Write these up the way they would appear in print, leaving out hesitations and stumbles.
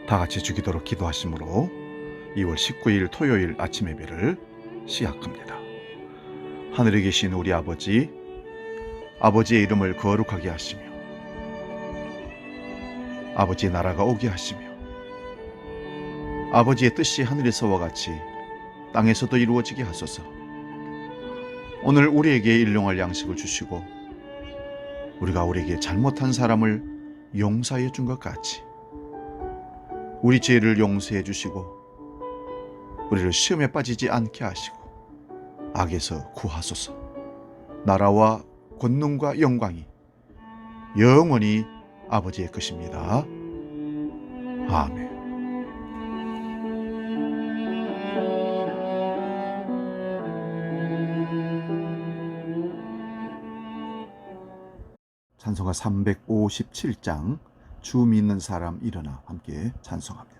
다 같이 주기도록 기도하심으로 2월 19일 토요일 아침 예배를 시작합니다. 하늘에 계신 우리 아버지, 아버지의 이름을 거룩하게 하시며 아버지의 나라가 오게 하시며 아버지의 뜻이 하늘에서와 같이 땅에서도 이루어지게 하소서. 오늘 우리에게 일용할 양식을 주시고 우리가 우리에게 잘못한 사람을 용서해 준 것 같이 우리 죄를 용서해 주시고 우리를 시험에 빠지지 않게 하시고 악에서 구하소서. 나라와 권능과 영광이 영원히 아버지의 것입니다. 아멘. 찬송가 357장 주 믿는 사람 일어나 함께 찬송합니다.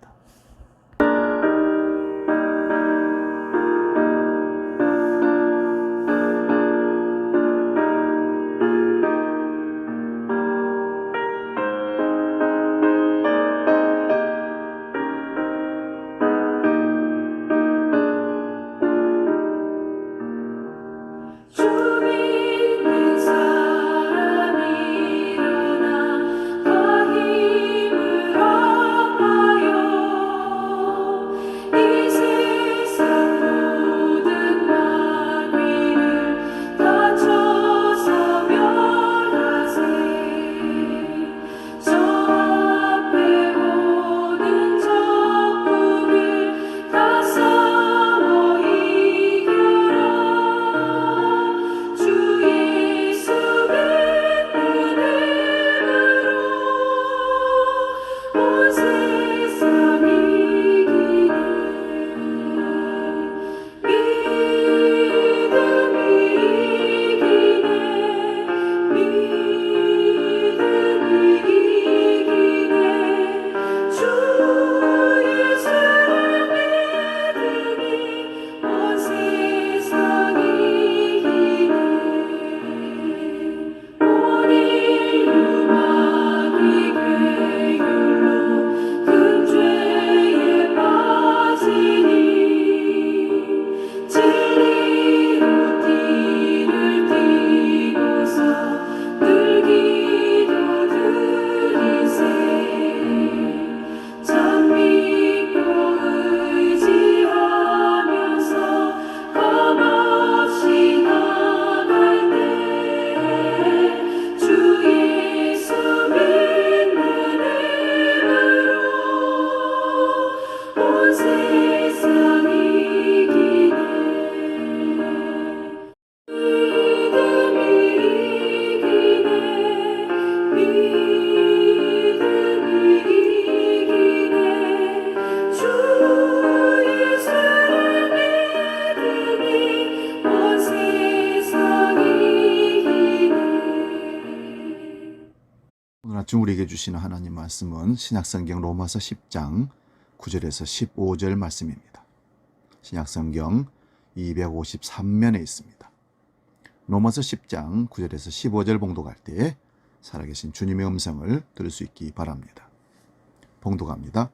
오늘 아침 우리에게 주시는 하나님 말씀은 신약성경 로마서 10장 9절에서 15절 말씀입니다. 신약성경 253면에 있습니다. 로마서 10장 9절에서 15절 봉독할 때 살아계신 주님의 음성을 들을 수 있기 바랍니다. 봉독합니다.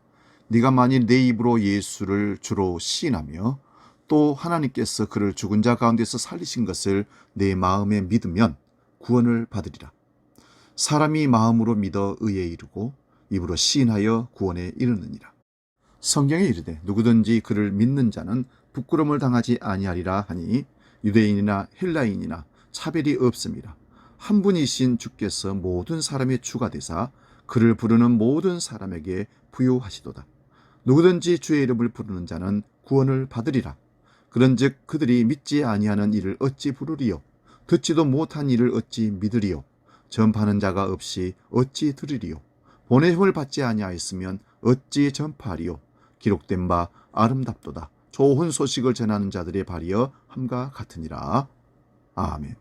네가 만일 내 입으로 예수를 주로 시인하며 또 하나님께서 그를 죽은 자 가운데서 살리신 것을 내 마음에 믿으면 구원을 받으리라. 사람이 마음으로 믿어 의에 이르고 입으로 시인하여 구원에 이르느니라. 성경에 이르되 누구든지 그를 믿는 자는 부끄러움을 당하지 아니하리라 하니 유대인이나 헬라인이나 차별이 없습니다. 한 분이신 주께서 모든 사람의 주가 되사 그를 부르는 모든 사람에게 부요하시도다. 누구든지 주의 이름을 부르는 자는 구원을 받으리라. 그런즉 그들이 믿지 아니하는 일을 어찌 부르리요? 듣지도 못한 일을 어찌 믿으리요? 전파하는 자가 없이 어찌 들으리요? 보내심을 받지 아니하였으면 어찌 전파하리요? 기록된 바 아름답도다. 좋은 소식을 전하는 자들의 발이여 함과 같으니라. 아멘.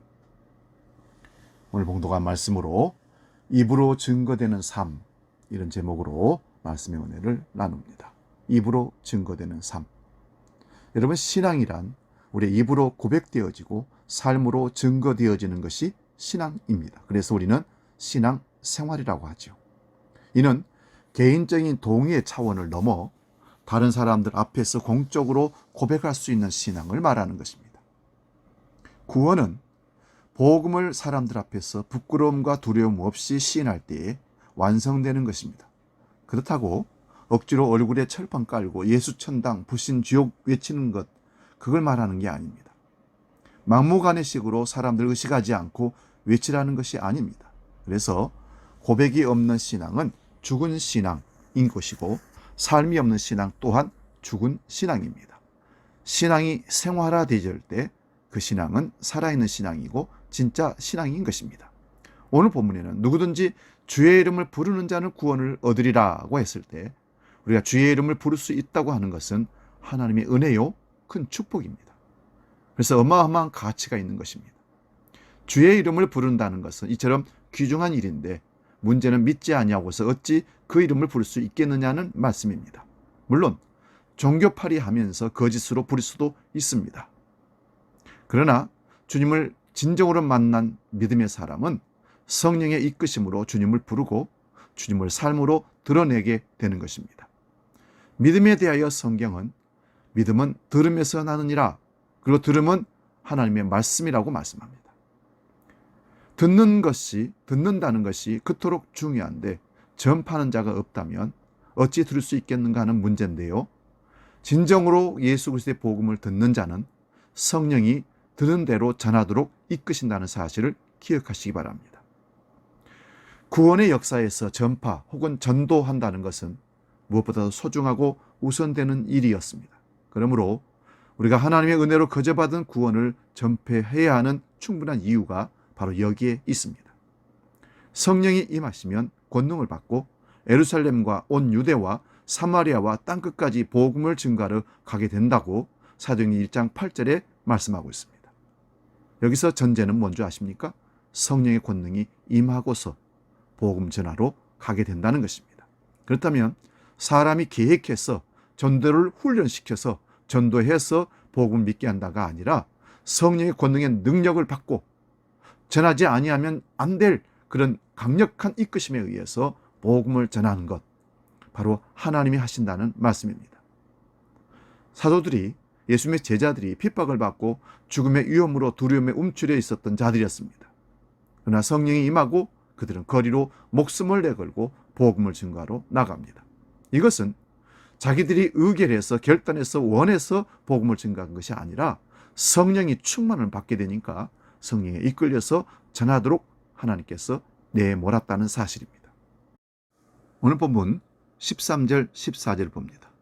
오늘 봉독한 말씀으로 입으로 증거되는 삶, 이런 제목으로 말씀의 은혜를 나눕니다. 입으로 증거되는 삶. 여러분, 신앙이란 우리의 입으로 고백되어지고 삶으로 증거되어지는 것이 신앙입니다. 그래서 우리는 신앙 생활이라고 하죠. 이는 개인적인 동의의 차원을 넘어 다른 사람들 앞에서 공적으로 고백할 수 있는 신앙을 말하는 것입니다. 구원은 복음을 사람들 앞에서 부끄러움과 두려움 없이 시인할 때에 완성되는 것입니다. 그렇다고 억지로 얼굴에 철판 깔고 예수 천당, 불신 지옥 외치는 것, 그걸 말하는 게 아닙니다. 막무가내식으로 사람들 의식하지 않고 외치라는 것이 아닙니다. 그래서 고백이 없는 신앙은 죽은 신앙인 것이고, 삶이 없는 신앙 또한 죽은 신앙입니다. 신앙이 생활화되질 때 그 신앙은 살아있는 신앙이고 진짜 신앙인 것입니다. 오늘 본문에는 누구든지 주의 이름을 부르는 자는 구원을 얻으리라고 했을 때 우리가 주의 이름을 부를 수 있다고 하는 것은 하나님의 은혜요, 큰 축복입니다. 그래서 어마어마한 가치가 있는 것입니다. 주의 이름을 부른다는 것은 이처럼 귀중한 일인데 문제는 믿지 아니하고서 어찌 그 이름을 부를 수 있겠느냐는 말씀입니다. 물론 종교팔이 하면서 거짓으로 부를 수도 있습니다. 그러나 주님을 진정으로 만난 믿음의 사람은 성령의 이끄심으로 주님을 부르고 주님을 삶으로 드러내게 되는 것입니다. 믿음에 대하여 성경은 믿음은 들음에서 나느니라, 그리고 들음은 하나님의 말씀이라고 말씀합니다. 듣는다는 것이 그토록 중요한데 전파하는 자가 없다면 어찌 들을 수 있겠는가 하는 문제인데요. 진정으로 예수 그리스도의 복음을 듣는 자는 성령이 들은 대로 전하도록 이끄신다는 사실을 기억하시기 바랍니다. 구원의 역사에서 전파 혹은 전도한다는 것은 무엇보다도 소중하고 우선되는 일이었습니다. 그러므로 우리가 하나님의 은혜로 거저받은 구원을 전폐해야 하는 충분한 이유가 바로 여기에 있습니다. 성령이 임하시면 권능을 받고 예루살렘과 온 유대와 사마리아와 땅끝까지 복음을 증거하러 가게 된다고 사도행전 1장 8절에 말씀하고 있습니다. 여기서 전제는 뭔지 아십니까? 성령의 권능이 임하고서 복음 전하러 가게 된다는 것입니다. 그렇다면 사람이 계획해서 전도를 훈련시켜서 전도해서 복음 믿게 한다가 아니라 성령의 권능의 능력을 받고 전하지 아니하면 안 될 그런 강력한 이끄심에 의해서 복음을 전하는 것, 바로 하나님이 하신다는 말씀입니다. 사도들이, 예수님의 제자들이 핍박을 받고 죽음의 위험으로 두려움에 움츠려 있었던 자들이었습니다. 그러나 성령이 임하고 그들은 거리로 목숨을 내걸고 복음을 증거하러 나갑니다. 이것은 자기들이 의결해서 결단해서 원해서 복음을 증거한 것이 아니라 성령이 충만을 받게 되니까 성령에 이끌려서 전하도록 하나님께서 내몰았다는 사실입니다. 오늘 본문 13절 14절 봅니다.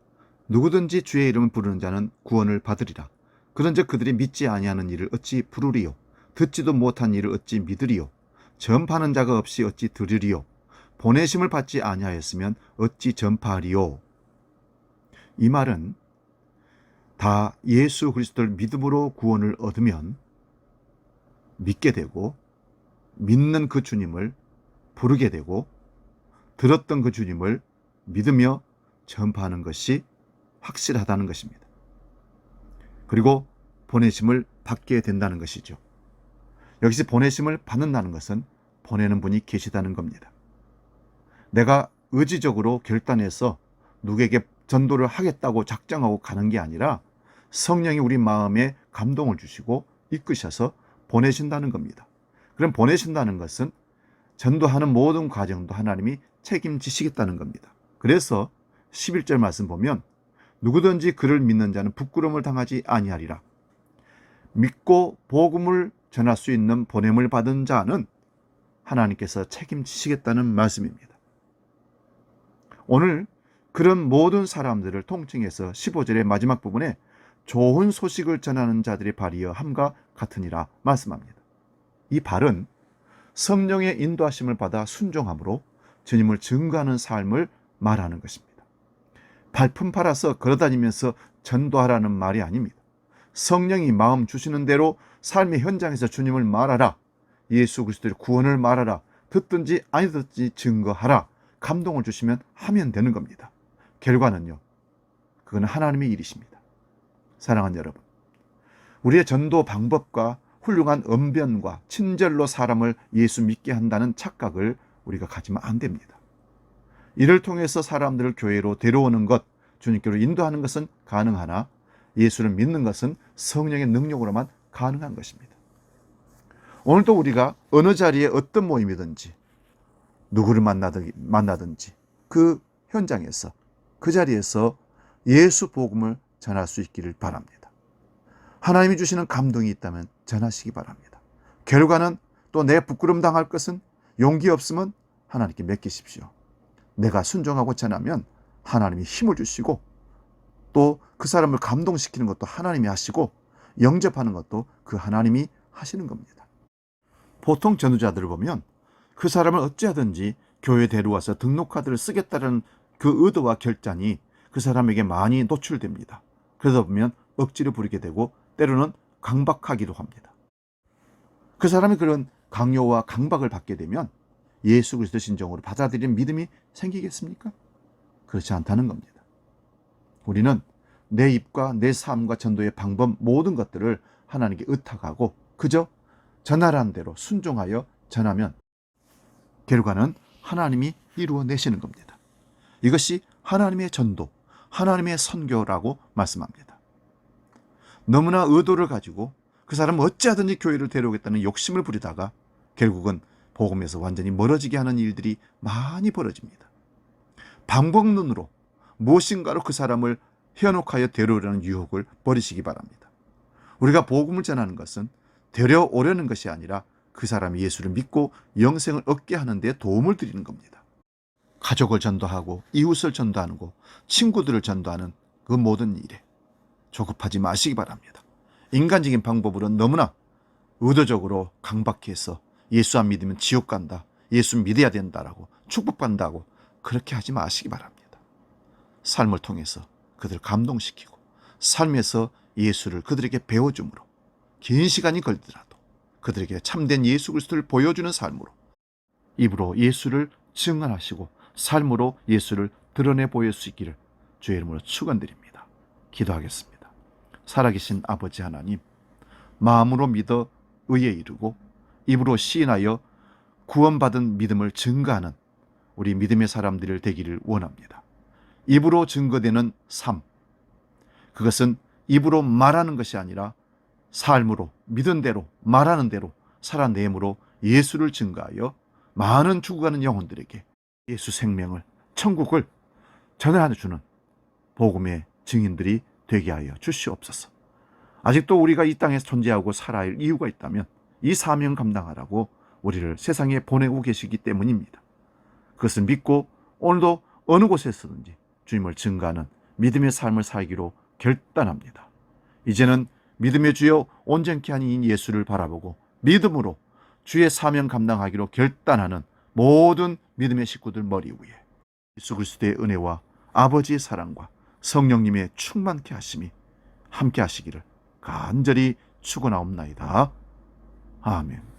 누구든지 주의 이름을 부르는 자는 구원을 받으리라. 그런즉 그들이 믿지 아니하는 일을 어찌 부르리요? 듣지도 못한 일을 어찌 믿으리요? 전파하는 자가 없이 어찌 들으리요? 보내심을 받지 아니하였으면 어찌 전파하리요? 이 말은 다 예수 그리스도를 믿음으로 구원을 얻으면 믿게 되고, 믿는 그 주님을 부르게 되고, 들었던 그 주님을 믿으며 전파하는 것이 확실하다는 것입니다. 그리고 보내심을 받게 된다는 것이죠. 여기서 보내심을 받는다는 것은 보내는 분이 계시다는 겁니다. 내가 의지적으로 결단해서 누구에게 전도를 하겠다고 작정하고 가는 게 아니라 성령이 우리 마음에 감동을 주시고 이끄셔서 보내신다는 겁니다. 그럼 보내신다는 것은 전도하는 모든 과정도 하나님이 책임지시겠다는 겁니다. 그래서 11절 말씀 보면 누구든지 그를 믿는 자는 부끄러움을 당하지 아니하리라. 믿고 복음을 전할 수 있는 보냄을 받은 자는 하나님께서 책임지시겠다는 말씀입니다. 오늘 그런 모든 사람들을 통칭해서 15절의 마지막 부분에 좋은 소식을 전하는 자들의 발이여 함과 같으니라 말씀합니다. 이 발은 성령의 인도하심을 받아 순종함으로 주님을 증거하는 삶을 말하는 것입니다. 발품 팔아서 걸어다니면서 전도하라는 말이 아닙니다. 성령이 마음 주시는 대로 삶의 현장에서 주님을 말하라, 예수 그리스도의 구원을 말하라, 듣든지 아니 듣든지 증거하라, 감동을 주시면 하면 되는 겁니다. 결과는요, 그건 하나님의 일이십니다. 사랑하는 여러분, 우리의 전도 방법과 훌륭한 언변과 친절로 사람을 예수 믿게 한다는 착각을 우리가 가지면 안 됩니다. 이를 통해서 사람들을 교회로 데려오는 것, 주님께로 인도하는 것은 가능하나 예수를 믿는 것은 성령의 능력으로만 가능한 것입니다. 오늘도 우리가 어느 자리에 어떤 모임이든지 누구를 만나든지 그 현장에서 그 자리에서 예수 복음을 전할 수 있기를 바랍니다. 하나님이 주시는 감동이 있다면 전하시기 바랍니다. 결과는 또 내 부끄럼 당할 것은 용기 없으면 하나님께 맡기십시오. 내가 순종하고 전하면 하나님이 힘을 주시고 또 그 사람을 감동시키는 것도 하나님이 하시고 영접하는 것도 그 하나님이 하시는 겁니다. 보통 전도자들을 보면 그 사람을 어찌하든지 교회에 데려와서 등록카드를 쓰겠다는 그 의도와 결단이 그 사람에게 많이 노출됩니다. 그러다 보면 억지를 부리게 되고 때로는 강박하기도 합니다. 그 사람이 그런 강요와 강박을 받게 되면 예수 그리스도 신정으로 받아들이는 믿음이 생기겠습니까? 그렇지 않다는 겁니다. 우리는 내 입과 내 삶과 전도의 방법 모든 것들을 하나님께 의탁하고 그저 전하라는 대로 순종하여 전하면 결과는 하나님이 이루어내시는 겁니다. 이것이 하나님의 전도, 하나님의 선교라고 말씀합니다. 너무나 의도를 가지고 그 사람은 어찌하든지 교회를 데려오겠다는 욕심을 부리다가 결국은 복음에서 완전히 멀어지게 하는 일들이 많이 벌어집니다. 방법론으로 무엇인가로 그 사람을 현혹하여 데려오려는 유혹을 버리시기 바랍니다. 우리가 복음을 전하는 것은 데려오려는 것이 아니라 그 사람이 예수를 믿고 영생을 얻게 하는 데 도움을 드리는 겁니다. 가족을 전도하고 이웃을 전도하고 친구들을 전도하는 그 모든 일에 조급하지 마시기 바랍니다. 인간적인 방법으로는 너무나 의도적으로 강박해서 예수 안 믿으면 지옥 간다, 예수 믿어야 된다라고 축복받는다고 그렇게 하지 마시기 바랍니다. 삶을 통해서 그들을 감동시키고 삶에서 예수를 그들에게 배워줌으로 긴 시간이 걸리더라도 그들에게 참된 예수 그리스도를 보여주는 삶으로 입으로 예수를 증언하시고 삶으로 예수를 드러내 보일 수 있기를 주의 이름으로 축원드립니다. 기도하겠습니다. 살아계신 아버지 하나님, 마음으로 믿어 의에 이르고 입으로 시인하여 구원받은 믿음을 증거하는 우리 믿음의 사람들을 되기를 원합니다. 입으로 증거되는 삶, 그것은 입으로 말하는 것이 아니라 삶으로 믿은 대로 말하는 대로 살아내므로 예수를 증거하여 많은 죽어가는 영혼들에게 예수 생명을 천국을 전해주는 복음의 증인들이 되게 하여 주시옵소서. 아직도 우리가 이 땅에서 존재하고 살아야 할 이유가 있다면 이 사명 감당하라고 우리를 세상에 보내고 계시기 때문입니다. 그것을 믿고 오늘도 어느 곳에서든지 주님을 증거하는 믿음의 삶을 살기로 결단합니다. 이제는 믿음의 주여 온전케 하니 예수를 바라보고 믿음으로 주의 사명 감당하기로 결단하는 모든 믿음의 식구들 머리 위에 예수 그리스도의 은혜와 아버지의 사랑과 성령님의 충만케 하심이 함께 하시기를 간절히 축원하옵나이다. 아멘.